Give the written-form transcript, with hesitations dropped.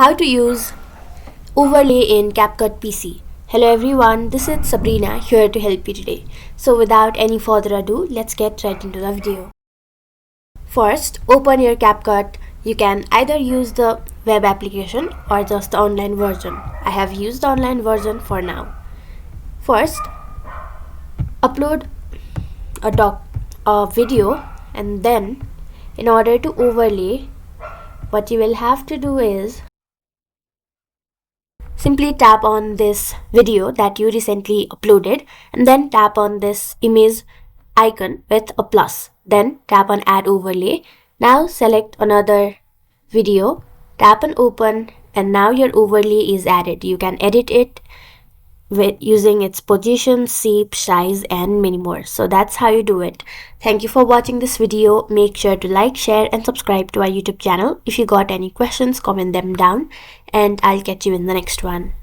How to use overlay in CapCut PC. Hello everyone, this is Sabrina here to help you today. So without any further ado, let's get right into the video. First, open your CapCut. You can either use the web application or just the online version. I have used the online version for now. First, upload a video, and then in order to overlay, what you will have to do is simply tap on this video that you recently uploaded and then tap on this image icon with a plus. Then tap on add overlay. Now select another video, tap on open, and now your overlay is added. You can edit it with using its position, shape, size, and many more. So that's how you do it. Thank you for watching this video. Make sure to like, share, and subscribe to our YouTube channel. If you got any questions, comment them down, and I'll catch you in the next one.